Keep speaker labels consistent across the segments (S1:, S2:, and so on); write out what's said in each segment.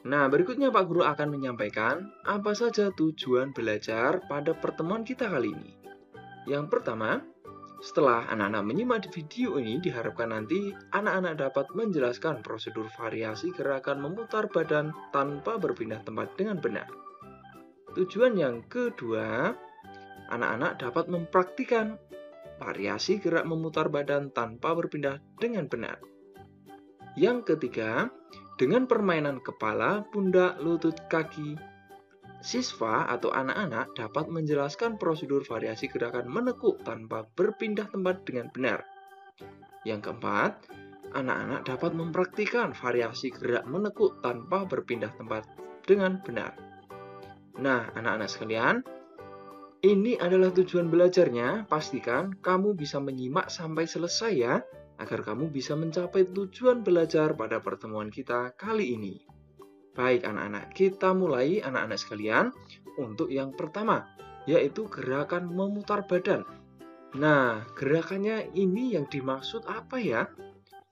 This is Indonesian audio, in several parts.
S1: Nah, berikutnya Pak Guru akan menyampaikan apa saja tujuan belajar pada pertemuan kita kali ini. Yang pertama, setelah anak-anak menyimak video ini, diharapkan nanti anak-anak dapat menjelaskan prosedur variasi gerakan memutar badan tanpa berpindah tempat dengan benar. Tujuan yang kedua, anak-anak dapat mempraktikkan variasi gerak memutar badan tanpa berpindah dengan benar. Yang ketiga, dengan permainan kepala, pundak, lutut, kaki, siswa atau anak-anak dapat menjelaskan prosedur variasi gerakan menekuk tanpa berpindah tempat dengan benar. Yang keempat, anak-anak dapat mempraktikkan variasi gerak menekuk tanpa berpindah tempat dengan benar. Nah, anak-anak sekalian, ini adalah tujuan belajarnya. Pastikan kamu bisa menyimak sampai selesai ya, agar kamu bisa mencapai tujuan belajar pada pertemuan kita kali ini. Baik anak-anak, kita mulai anak-anak sekalian untuk yang pertama, yaitu gerakan memutar badan. Nah, gerakannya ini yang dimaksud apa ya?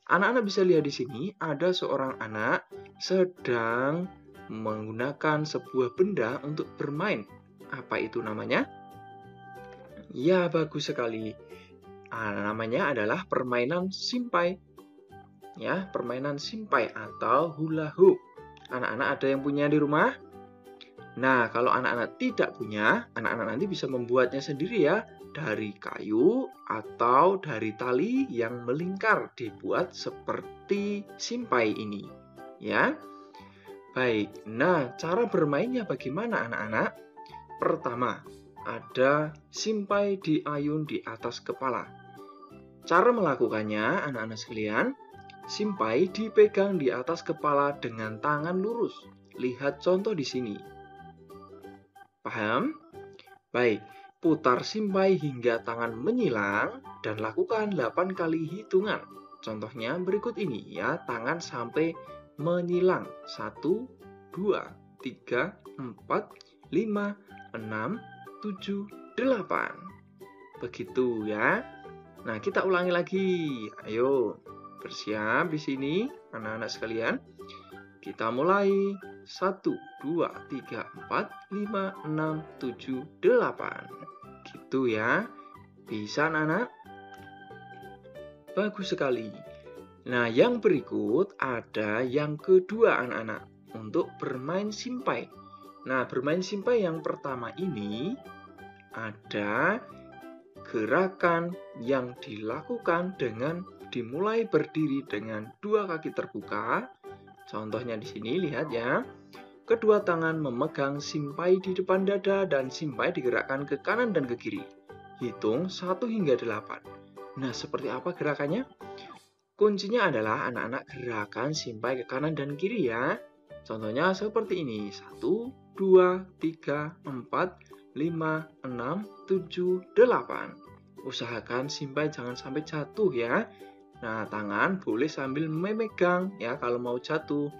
S1: Anak-anak bisa lihat di sini, ada seorang anak sedang menggunakan sebuah benda untuk bermain. Apa itu namanya? Ya, bagus sekali. Namanya adalah permainan simpai. Ya, permainan simpai atau hula hoop. Anak-anak ada yang punya di rumah? Nah, kalau anak-anak tidak punya, anak-anak nanti bisa membuatnya sendiri ya, dari kayu atau dari tali yang melingkar dibuat seperti simpai ini. Ya. Baik. Nah, cara bermainnya bagaimana anak-anak? Pertama, ada simpai diayun di atas kepala. Cara melakukannya, anak-anak sekalian, simpai dipegang di atas kepala dengan tangan lurus. Lihat contoh di sini. Paham? Baik, putar simpai hingga tangan menyilang dan lakukan 8 kali hitungan. Contohnya berikut ini ya, tangan sampai menyilang. 1, 2, 3, 4, 5, 6, 7, 8. Begitu ya. Nah, kita ulangi lagi. Ayo, bersiap di sini anak-anak sekalian. Kita mulai. 1, 2, 3, 4, 5, 6, 7, 8. Gitu ya. Bisa anak-anak? Bagus sekali. Nah, yang berikut ada yang kedua anak-anak untuk bermain simpai. Nah, bermain simpai yang pertama ini ada gerakan yang dilakukan dengan dimulai berdiri dengan dua kaki terbuka. Contohnya di sini, lihat ya. Kedua tangan memegang simpai di depan dada dan simpai digerakkan ke kanan dan ke kiri. Hitung 1 hingga 8. Nah, seperti apa gerakannya? Kuncinya adalah anak-anak gerakan simpai ke kanan dan kiri ya. Contohnya seperti ini. 1, 2, 3, 4, 5, 6, 7, 8. Usahakan simpai jangan sampai jatuh ya. Nah, tangan boleh sambil memegang ya kalau mau jatuh.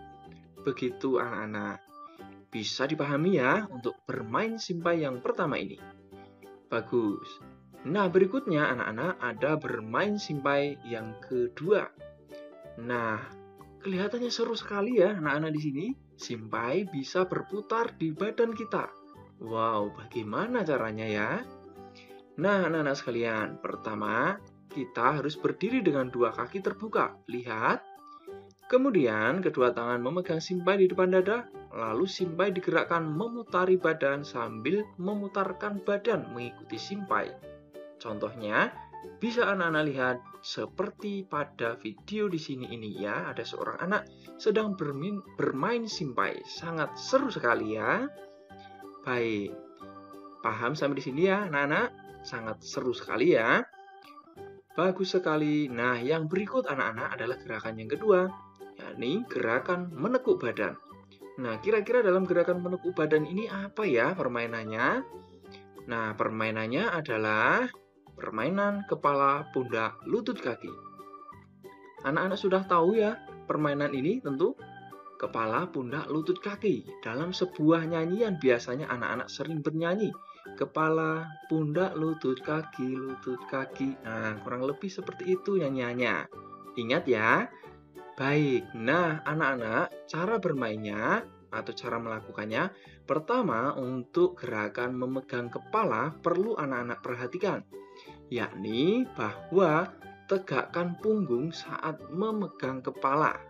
S1: Begitu anak-anak. Bisa dipahami ya untuk bermain simpai yang pertama ini. Bagus. Nah, berikutnya anak-anak ada bermain simpai yang kedua. Nah, kelihatannya seru sekali ya anak-anak di sini. Simpai bisa berputar di badan kita. Wow, bagaimana caranya ya? Nah, anak-anak sekalian, pertama kita harus berdiri dengan dua kaki terbuka. Lihat. Kemudian, kedua tangan memegang simpai di depan dada, lalu simpai digerakkan memutari badan sambil memutarkan badan mengikuti simpai. Contohnya, bisa anak-anak lihat seperti pada video di sini ini ya, ada seorang anak sedang bermain simpai. Sangat seru sekali ya. Baik, paham sampai di sini ya anak-anak? Sangat seru sekali ya. Bagus sekali. Nah, yang berikut anak-anak adalah gerakan yang kedua, yakni gerakan menekuk badan. Nah, kira-kira dalam gerakan menekuk badan ini apa ya permainannya? Nah, permainannya adalah permainan kepala, pundak, lutut, kaki. Anak-anak sudah tahu ya permainan ini tentu? Kepala, pundak, lutut, kaki. Dalam sebuah nyanyian biasanya anak-anak sering bernyanyi. Kepala, pundak, lutut, kaki, lutut, kaki. Nah, kurang lebih seperti itu nyanyiannya. Ingat ya. Baik, nah anak-anak, cara bermainnya atau cara melakukannya, pertama untuk gerakan memegang kepala perlu anak-anak perhatikan, yakni bahwa tegakkan punggung saat memegang kepala.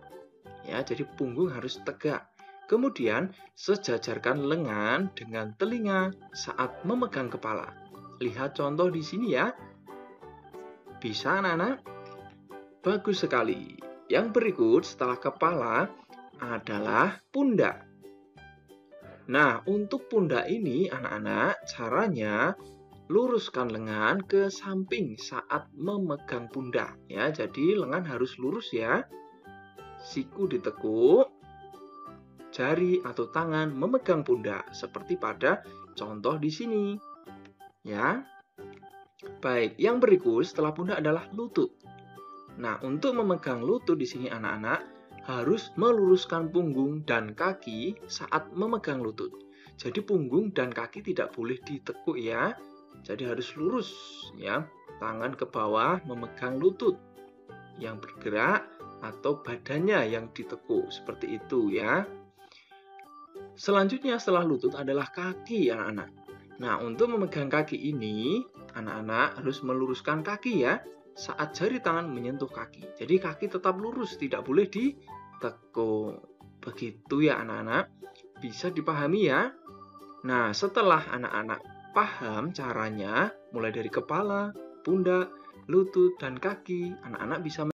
S1: Ya, jadi punggung harus tegak. Kemudian sejajarkan lengan dengan telinga saat memegang kepala. Lihat contoh di sini ya. Bisa anak-anak? Bagus sekali. Yang berikut setelah kepala adalah pundak. Nah, untuk pundak ini anak-anak caranya luruskan lengan ke samping saat memegang pundak. Ya, jadi lengan harus lurus ya. Siku ditekuk, jari atau tangan memegang pundak seperti pada contoh di sini. Ya. Baik, yang berikut setelah pundak adalah lutut. Nah, untuk memegang lutut di sini anak-anak harus meluruskan punggung dan kaki saat memegang lutut. Jadi punggung dan kaki tidak boleh ditekuk ya. Jadi harus lurus ya. Tangan ke bawah memegang lutut yang bergerak atau badannya yang ditekuk seperti itu ya. Selanjutnya setelah lutut adalah kaki anak-anak. Nah, untuk memegang kaki ini anak-anak harus meluruskan kaki ya. Saat jari tangan menyentuh kaki. Jadi kaki tetap lurus, tidak boleh ditekuk. Begitu ya anak-anak. Bisa dipahami ya? Nah, setelah anak-anak paham caranya, mulai dari kepala, pundak, lutut, dan kaki, anak-anak bisa